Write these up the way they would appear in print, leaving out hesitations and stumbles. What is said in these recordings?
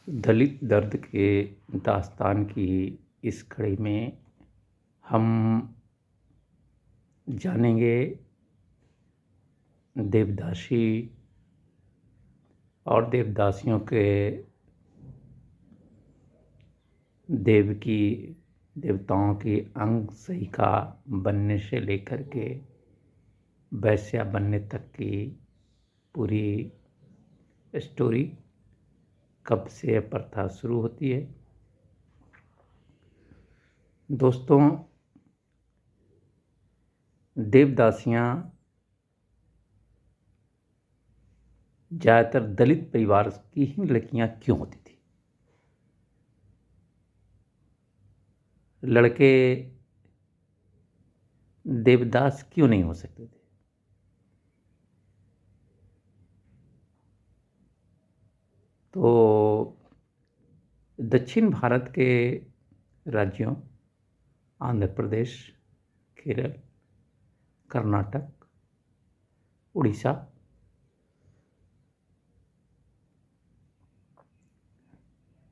दलित दर्द के दास्तान की इस कड़ी में हम जानेंगे देवदासी और देवदासियों के देवताओं की अंग सहिका बनने से लेकर के वैश्या बनने तक की पूरी स्टोरी, कब से यह प्रथा शुरू होती है। दोस्तों, देवदासियां ज़्यादातर दलित परिवार की ही लड़कियां क्यों होती थी? लड़के देवदास क्यों नहीं हो सकते थे? तो दक्षिण भारत के राज्यों आंध्र प्रदेश, केरल, कर्नाटक, उड़ीसा,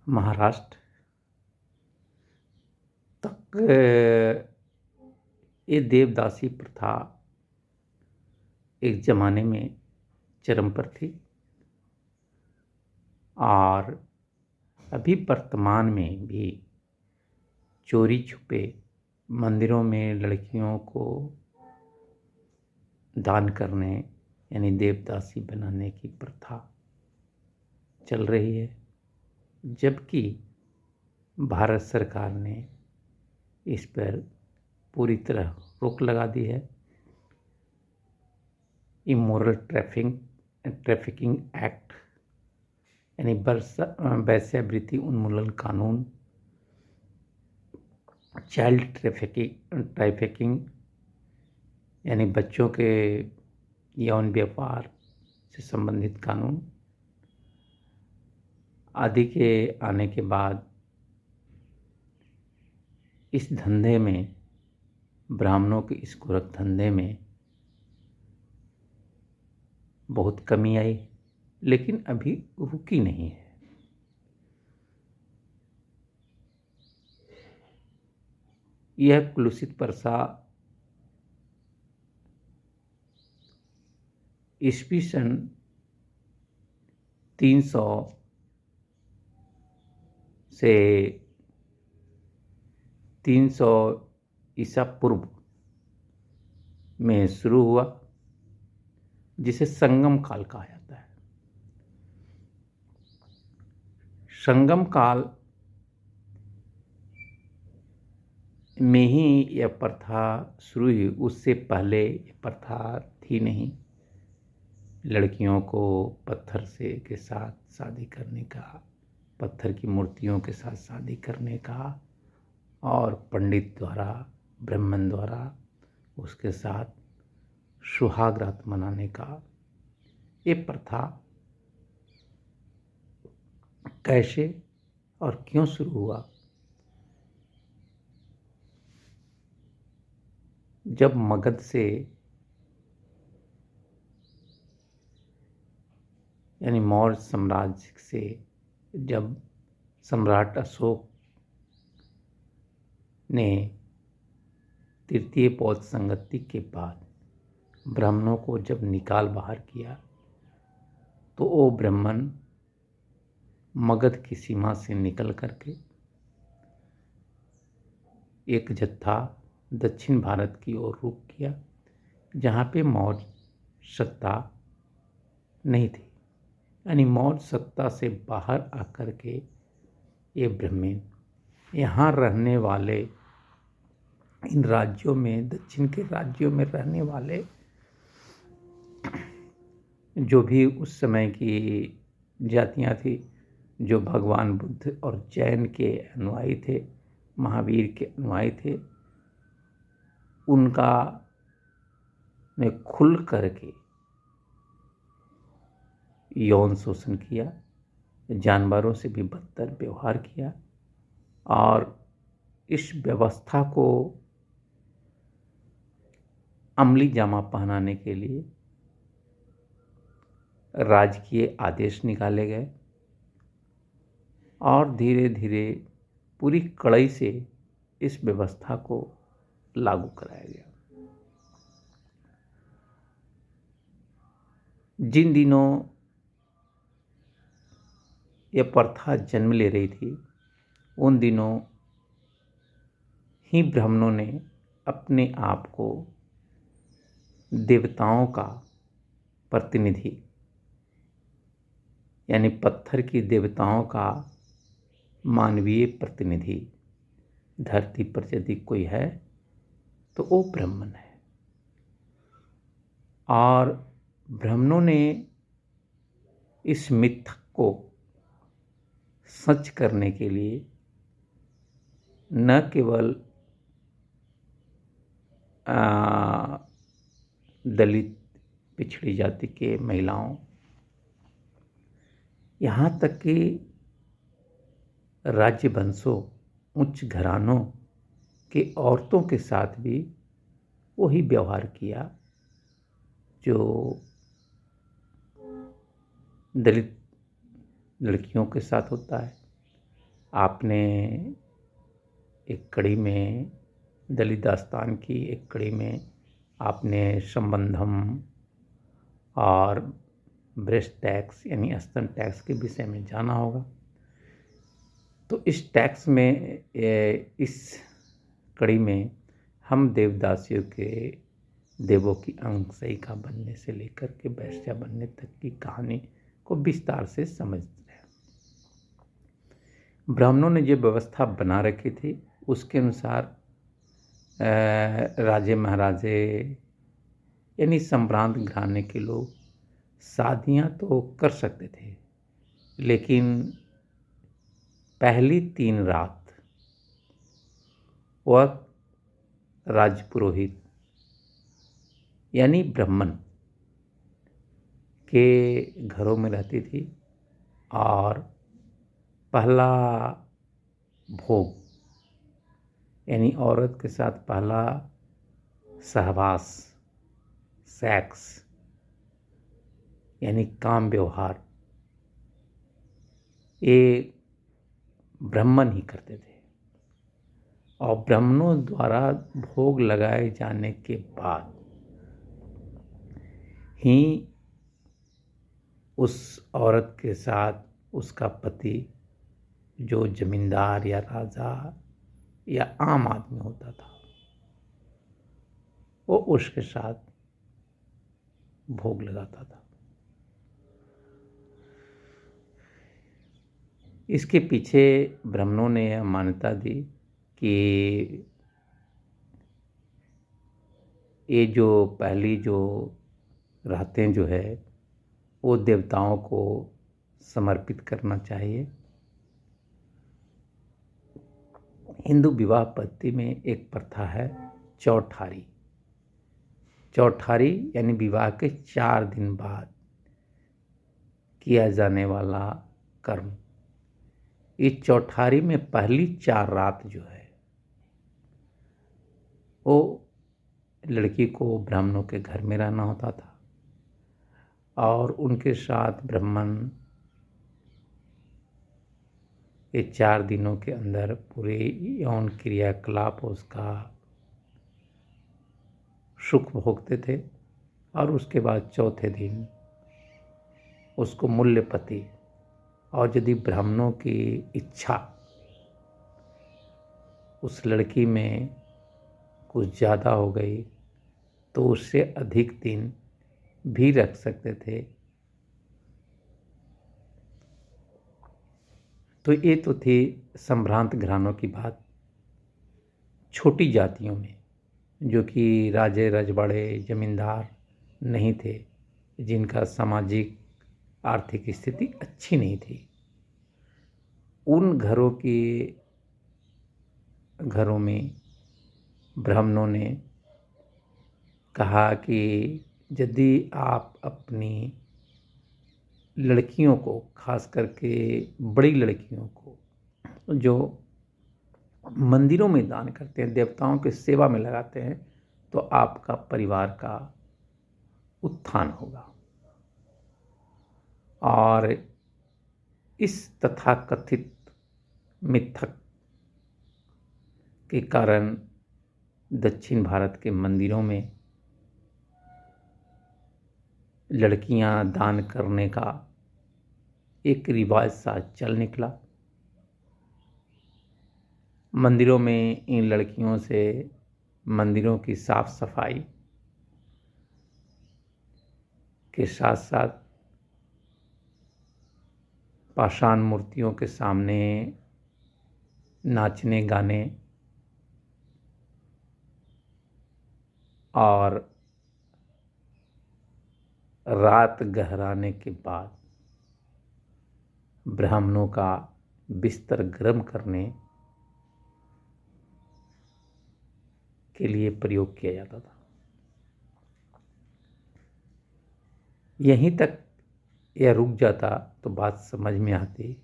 महाराष्ट्र तक ये देवदासी प्रथा एक ज़माने में चरम पर थी और अभी वर्तमान में भी चोरी छुपे मंदिरों में लड़कियों को दान करने यानी देवदासी बनाने की प्रथा चल रही है, जबकि भारत सरकार ने इस पर पूरी तरह रोक लगा दी है। इमोरल ट्रैफिकिंग एक्ट यानी वेश्यावृत्ति उन्मूलन कानून, चाइल्ड ट्रैफिकिंग यानी बच्चों के यौन व्यापार से संबंधित कानून आदि के आने के बाद इस धंधे में, ब्राह्मणों के इस गोरख धंधे में बहुत कमी आई, लेकिन अभी रुकी नहीं है। यह कुलुषित प्रथा ईस्वी सन 300 से 300 ईसा पूर्व में शुरू हुआ, जिसे संगम काल कहा जाता है। संगम काल में ही यह प्रथा शुरू हुई, उससे पहले यह प्रथा थी नहीं। लड़कियों को पत्थर के साथ शादी करने का, पत्थर की मूर्तियों के साथ शादी करने का और पंडित द्वारा, ब्राह्मण द्वारा उसके साथ सुहाग रात मनाने का ये प्रथा कैसे और क्यों शुरू हुआ? जब मगध से यानी मौर्य साम्राज्य से जब सम्राट अशोक ने तृतीय पौध संगति के बाद ब्राह्मणों को जब निकाल बाहर किया, तो वो ब्राह्मण मगध की सीमा से निकल करके एक जत्था दक्षिण भारत की ओर रुख किया, जहाँ पे मौर्य सत्ता नहीं थी। यानी मौर्य सत्ता से बाहर आकर के ये ब्राह्मण यहाँ रहने वाले, इन राज्यों में, दक्षिण के राज्यों में रहने वाले जो भी उस समय की जातियाँ थी, जो भगवान बुद्ध और जैन के अनुयायी थे, महावीर के अनुयायी थे, उनका ने खुल करके यौन शोषण किया, जानवरों से भी बदतर व्यवहार किया और इस व्यवस्था को अमली जामा पहनाने के लिए राजकीय आदेश निकाले गए और धीरे धीरे पूरी कड़ाई से इस व्यवस्था को लागू कराया गया। जिन दिनों यह प्रथा जन्म ले रही थी, उन दिनों ही ब्राह्मणों ने अपने आप को देवताओं का प्रतिनिधि, यानी पत्थर की देवताओं का मानवीय प्रतिनिधि धरती पर यदि कोई है तो वो ब्राह्मण है। और ब्राह्मणों ने इस मिथ को सच करने के लिए न केवल दलित पिछड़ी जाति के महिलाओं, यहाँ तक कि राज्यवंशों, उच्च घरानों के औरतों के साथ भी वही व्यवहार किया जो दलित लड़कियों के साथ होता है। आपने एक कड़ी में, दलित दास्तान की एक कड़ी में, आपने संबंधम और ब्रेस्ट टैक्स यानी स्तन टैक्स के विषय में जाना होगा। तो इस टैक्स में, इस कड़ी में हम देवदासियों के देवों की अंगसहिका बनने से लेकर के वैश्या बनने तक की कहानी को विस्तार से समझते हैं। ब्राह्मणों ने जो व्यवस्था बना रखी थी उसके अनुसार राजे महाराजे यानी संभ्रांत घराने के लोग शादियां तो कर सकते थे, लेकिन पहली 3 रात वह राजपुरोहित यानी ब्राह्मण के घरों में रहती थी और पहला भोग यानी औरत के साथ पहला सहवास, सेक्स यानी काम व्यवहार, ये ब्राह्मण ही करते थे। और ब्राह्मणों द्वारा भोग लगाए जाने के बाद ही उस औरत के साथ उसका पति, जो जमींदार या राजा या आम आदमी होता था, वो उसके साथ भोग लगाता था। इसके पीछे ब्राह्मणों ने यह मान्यता दी कि ये जो पहली जो रातें जो है वो देवताओं को समर्पित करना चाहिए। हिंदू विवाह पद्धति में एक प्रथा है चौठारी। चौठारी यानी विवाह के 4 दिन बाद किया जाने वाला कर्म। इस चौठारी में पहली 4 रात जो है वो लड़की को ब्राह्मणों के घर में रहना होता था और उनके साथ ब्राह्मण ये 4 दिनों के अंदर पूरे यौन क्रियाकलाप उसका सुख भोगते थे। और उसके बाद चौथे दिन उसको मूल्य पति, और यदि ब्राह्मणों की इच्छा उस लड़की में कुछ ज़्यादा हो गई तो उससे अधिक दिन भी रख सकते थे। तो ये तो थी संभ्रांत घरानों की बात। छोटी जातियों में जो कि राजे रजवाड़े जमींदार नहीं थे, जिनका सामाजिक आर्थिक स्थिति अच्छी नहीं थी, उन घरों में ब्राह्मणों ने कहा कि यदि आप अपनी लड़कियों को, खास करके बड़ी लड़कियों को जो मंदिरों में दान करते हैं, देवताओं की सेवा में लगाते हैं, तो आपका परिवार का उत्थान होगा। और इस तथाकथित मिथक के कारण दक्षिण भारत के मंदिरों में लड़कियां दान करने का एक रिवाज सा चल निकला। मंदिरों में इन लड़कियों से मंदिरों की साफ सफाई के साथ साथ पाषाण मूर्तियों के सामने नाचने गाने और रात गहराने के बाद ब्राह्मणों का बिस्तर गर्म करने के लिए प्रयोग किया जाता था। यहीं तक यह रुक जाता तो बात समझ में आती।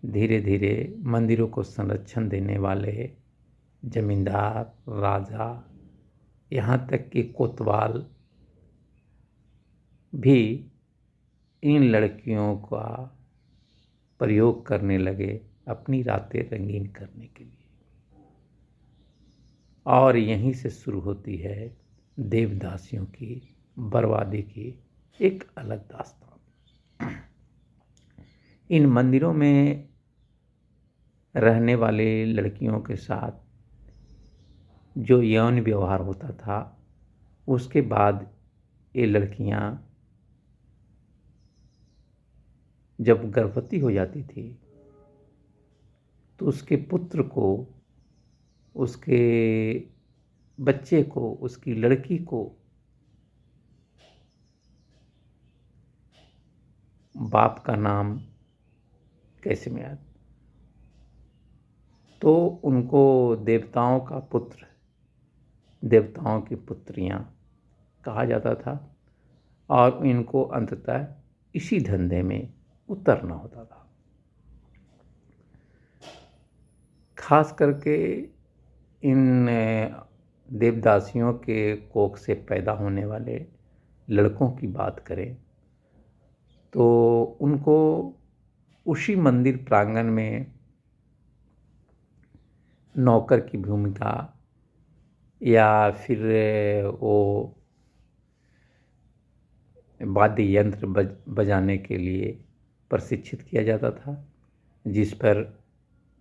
धीरे धीरे मंदिरों को संरक्षण देने वाले जमींदार, राजा, यहाँ तक कि कोतवाल भी इन लड़कियों का प्रयोग करने लगे अपनी रातें रंगीन करने के लिए। और यहीं से शुरू होती है देवदासियों की बर्बादी की एक अलग दास्तान। इन मंदिरों में रहने वाले लड़कियों के साथ जो यौन व्यवहार होता था, उसके बाद ये लड़कियां जब गर्भवती हो जाती थी तो उसके पुत्र को, उसके बच्चे को, उसकी लड़की को बाप का नाम कैसे में आता, तो उनको देवताओं का पुत्र, देवताओं की पुत्रियां कहा जाता था और इनको अंततः इसी धंधे में उतरना होता था। खास करके इन देवदासियों के कोख से पैदा होने वाले लड़कों की बात करें तो उनको उसी मंदिर प्रांगण में नौकर की भूमिका या फिर वो वाद्य यंत्र बजाने के लिए प्रशिक्षित किया जाता था, जिस पर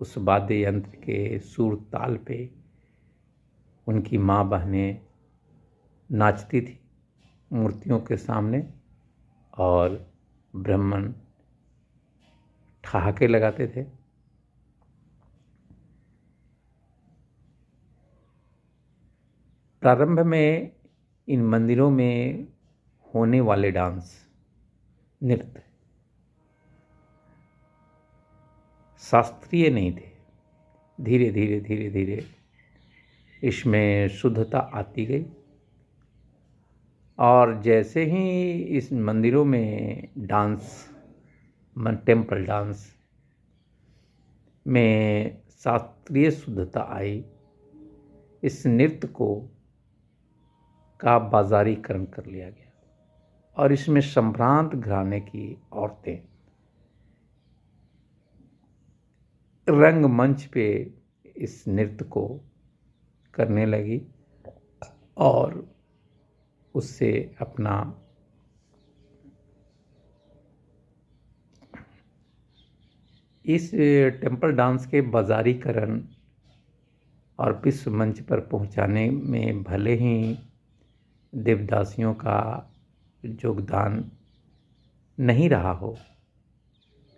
उस वाद्य यंत्र के सुर ताल पे उनकी माँ बहनें नाचती थी मूर्तियों के सामने और ब्राह्मण ठहाके लगाते थे। प्रारंभ में इन मंदिरों में होने वाले डांस, नृत्य शास्त्रीय नहीं थे। धीरे धीरे धीरे धीरे इसमें शुद्धता आती गई और जैसे ही इस मंदिरों में डांस, टेम्पल डांस में शास्त्रीय शुद्धता आई, इस नृत्य का बाजारीकरण कर लिया गया और इसमें संभ्रांत घराने की औरतें रंगमंच पे इस नृत्य को करने लगी और उससे अपना इस टेम्पल डांस के बाजारीकरण और विश्व मंच पर पहुंचाने में भले ही देवदासियों का योगदान नहीं रहा हो,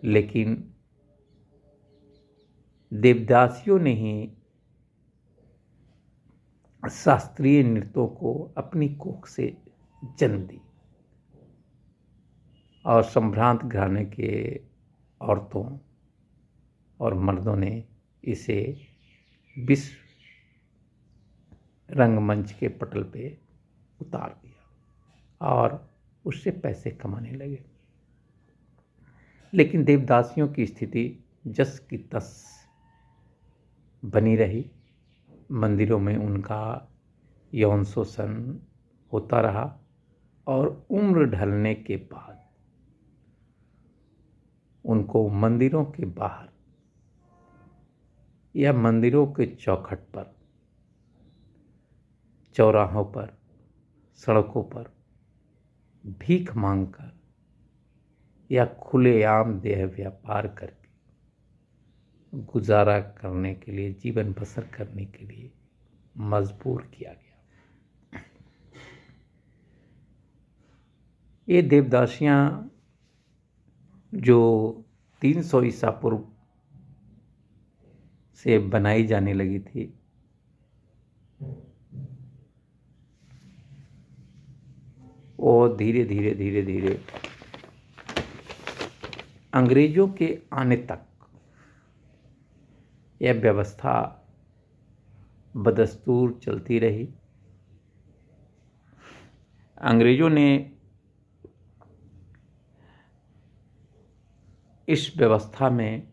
लेकिन देवदासियों ने ही शास्त्रीय नृत्यों को अपनी कोख से जन्म दी और संभ्रांत घराने के औरतों और मर्दों ने इसे विश्व रंगमंच के पटल पे उतार दिया और उससे पैसे कमाने लगे। लेकिन देवदासियों की स्थिति जस की तस बनी रही। मंदिरों में उनका यौन शोषण होता रहा और उम्र ढलने के बाद उनको मंदिरों के बाहर या मंदिरों के चौखट पर, चौराहों पर, सड़कों पर भीख मांगकर या खुलेआम देह व्यापार करके गुजारा करने के लिए, जीवन बसर करने के लिए मजबूर किया गया। ये देवदासियां जो 300 ईसा पूर्व से बनाई जाने लगी थी, वो धीरे धीरे अंग्रेजों के आने तक यह व्यवस्था बदस्तूर चलती रही। अंग्रेजों ने इस व्यवस्था में,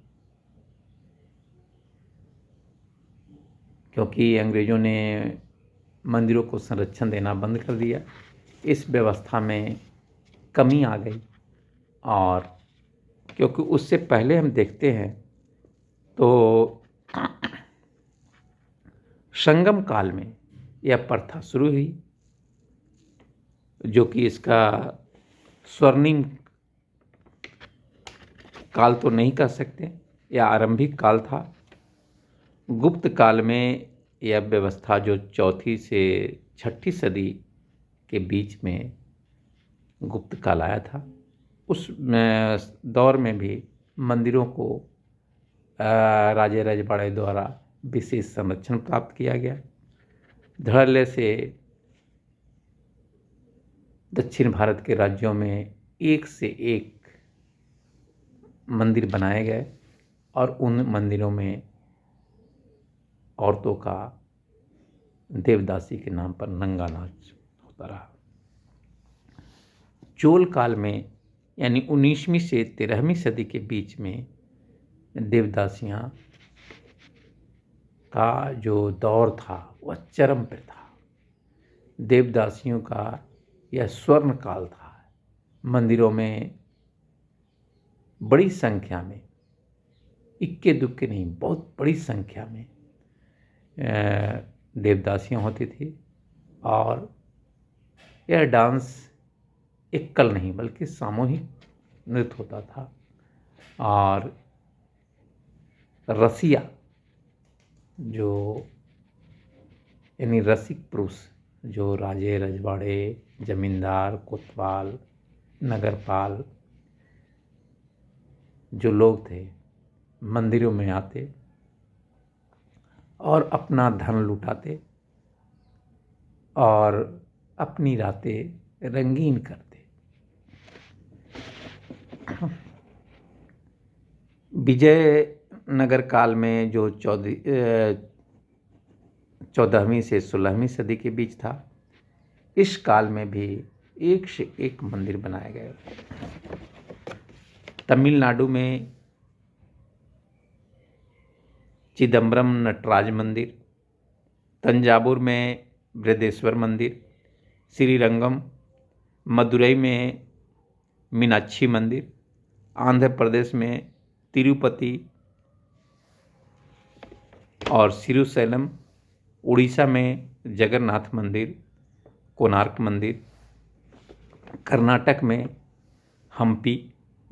क्योंकि अंग्रेजों ने मंदिरों को संरक्षण देना बंद कर दिया, इस व्यवस्था में कमी आ गई। और क्योंकि उससे पहले हम देखते हैं तो संगम काल में यह प्रथा शुरू हुई, जो कि इसका स्वर्णिम काल तो नहीं कह सकते, यह आरंभिक काल था। गुप्त काल में यह व्यवस्था जो 4वीं से 6वीं सदी के बीच में गुप्त काल आया था, उस दौर में भी मंदिरों को राजे रजवाड़े द्वारा विशेष संरक्षण प्राप्त किया गया। धड़ल्ले से दक्षिण भारत के राज्यों में एक से एक मंदिर बनाए गए और उन मंदिरों में औरतों का देवदासी के नाम पर नंगा नाच होता रहा। चोल काल में यानी 19वीं से 13वीं सदी के बीच में देवदासियां का जो दौर था वह चरम पर था। देवदासियों का यह स्वर्ण काल था। मंदिरों में बड़ी संख्या में, इक्के दुक्के नहीं, बहुत बड़ी संख्या में देवदासियां होती थी। और यह डांस एकल नहीं बल्कि सामूहिक नृत्य होता था। और रसिया, जो यानी रसिक पुरुष, जो राजे रजवाड़े, जमींदार, कोतवाल, नगरपाल जो लोग थे, मंदिरों में आते और अपना धन लुटाते और अपनी रातें रंगीन करते। विजयनगर काल में जो 14वीं से 16वीं सदी के बीच था, इस काल में भी एक से एक मंदिर बनाए गए। तमिलनाडु में चिदम्बरम नटराज मंदिर, तंजावुर में बृहदेश्वर मंदिर, श्रीरंगम, मदुरई में मीनाक्षी मंदिर, आंध्र प्रदेश में तिरुपति और श्रीशैलम, उड़ीसा में जगन्नाथ मंदिर, कोणार्क मंदिर, कर्नाटक में हम्पी,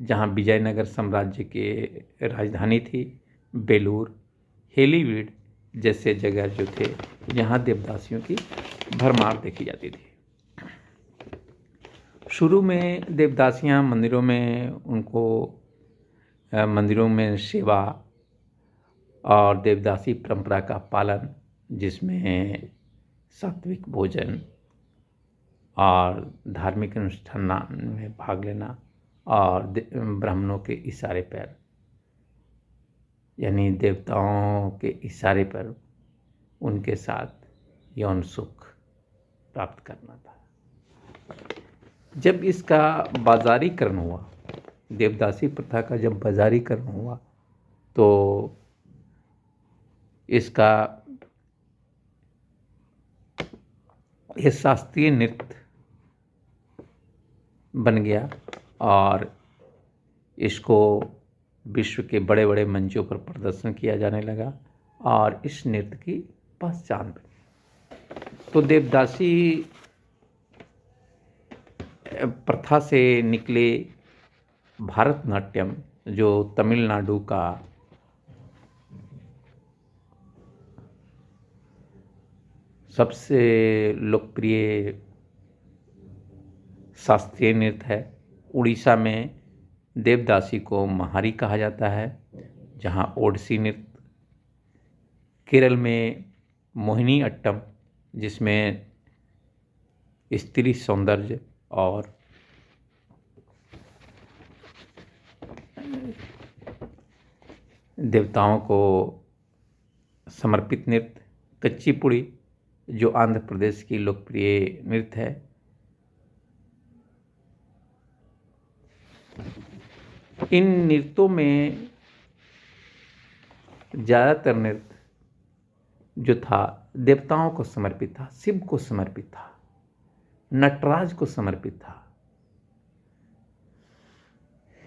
जहां विजयनगर साम्राज्य के राजधानी थी, बेलूर, हेलीवीड जैसे जगह जो थे, जहां देवदासियों की भरमार देखी जाती थी। शुरू में देवदासियां मंदिरों में मंदिरों में सेवा और देवदासी परंपरा का पालन, जिसमें सात्विक भोजन और धार्मिक अनुष्ठान में भाग लेना और ब्राह्मणों के इशारे पर, यानी देवताओं के इशारे पर उनके साथ यौन सुख प्राप्त करना था। जब इसका बाजारीकरण हुआ, देवदासी प्रथा का जब बाजारीकरण हुआ, तो इसका यह शास्त्रीय नृत्य बन गया और इसको विश्व के बड़े बड़े मंचों पर प्रदर्शन किया जाने लगा और इस नृत्य की पहचान बनी। तो देवदासी प्रथा से निकले भारतनाट्यम, जो तमिलनाडु का सबसे लोकप्रिय शास्त्रीय नृत्य है। उड़ीसा में देवदासी को महारी कहा जाता है, जहाँ ओडिसी नृत्य। केरल में मोहिनी अट्टम, जिसमें स्त्री सौंदर्य और देवताओं को समर्पित नृत्य। कच्चीपुड़ी, जो आंध्र प्रदेश की लोकप्रिय नृत्य है। इन नृत्यों में ज़्यादातर नृत्य जो था देवताओं को समर्पित था, शिव को समर्पित था, नटराज को समर्पित था।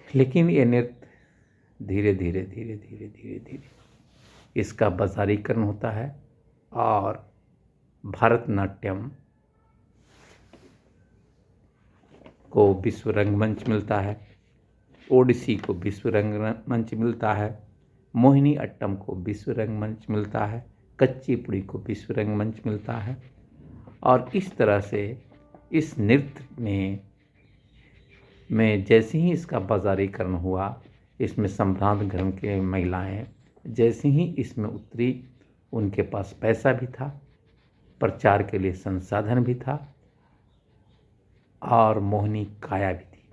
लेकिन ये नृत्य धीरे धीरे धीरे धीरे धीरे धीरे इसका बाजारीकरण होता है और भारतनाट्यम को विश्व रंगमंच मिलता है, ओडिसी को विश्व रंगमंच मिलता है, मोहिनी अट्टम को विश्व रंगमंच मिलता है, कच्चीपुड़ी को विश्व रंगमंच मिलता है। और इस तरह से इस नृत्य में जैसे ही इसका बाजारीकरण हुआ, इसमें संभ्रांत धर्म के महिलाएं जैसे ही इसमें उतरी, उनके पास पैसा भी था, प्रचार के लिए संसाधन भी था और मोहिनी काया भी थी,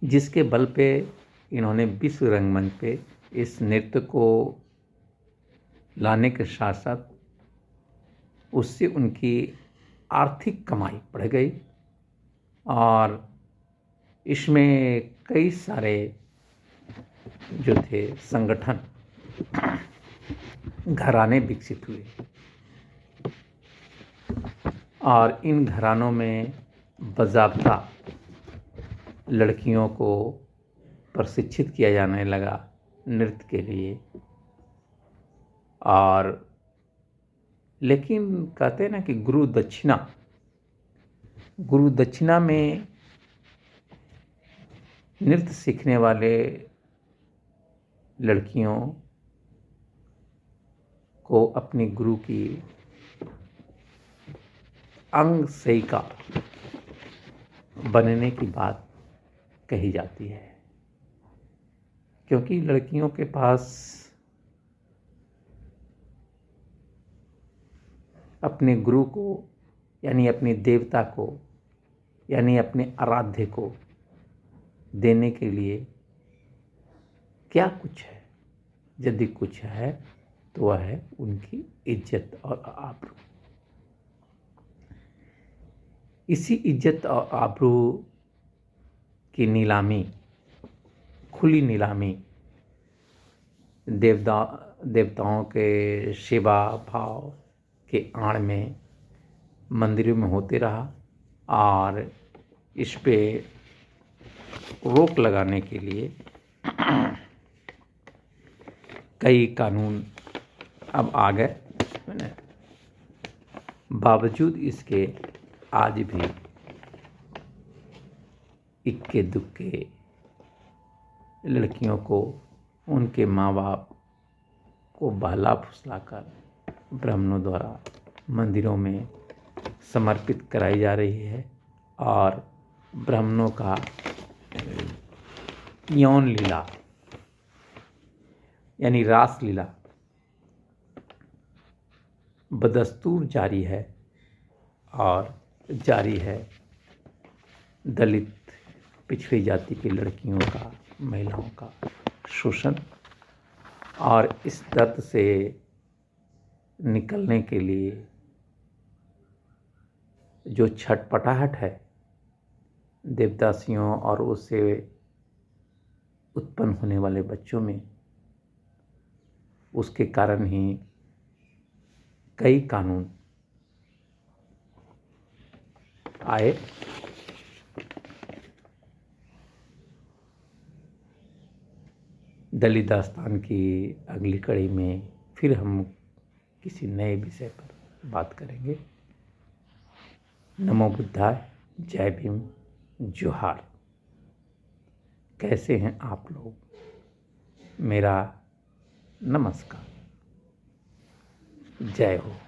जिसके बल पे इन्होंने विश्व रंगमंच पे इस नृत्य को लाने के साथ साथ उससे उनकी आर्थिक कमाई बढ़ गई और इसमें कई सारे जो थे संगठन, घराने विकसित हुए और इन घरानों में बाज़ाब्ता लड़कियों को प्रशिक्षित किया जाने लगा नृत्य के लिए। और लेकिन कहते हैं ना कि गुरु दक्षिणा में नृत्य सीखने वाले लड़कियों को अपनी गुरु की अंग सेविका बनने की बात कही जाती है, क्योंकि लड़कियों के पास अपने गुरु को यानी अपने देवता को यानी अपने आराध्य को देने के लिए क्या कुछ है, यदि कुछ है तो वह है उनकी इज्जत और आबरू। इसी इज्जत और आबरू की नीलामी, खुली नीलामी देवताओं के सेवा भाव के आड़ में मंदिरों में होते रहा और इस पे रोक लगाने के लिए कई कानून अब आ गए। बावजूद इसके आज भी इक्के दुक्के लड़कियों को उनके माँ बाप को बहला फुसलाकर ब्राह्मणों द्वारा मंदिरों में समर्पित कराई जा रही है और ब्राह्मणों का यौन लीला यानी रास लीला बदस्तूर जारी है और जारी है। दलित पिछड़ी जाति की लड़कियों का, महिलाओं का शोषण और इस दर्द से निकलने के लिए जो छटपटाहट है देवदासियों और उससे उत्पन्न होने वाले बच्चों में, उसके कारण ही कई कानून आए। दलित दास्तान की अगली कड़ी में फिर हम किसी नए विषय पर बात करेंगे। नमो बुद्धाय, जय भीम, जोहार। कैसे हैं आप लोग? मेरा नमस्कार, जय हो।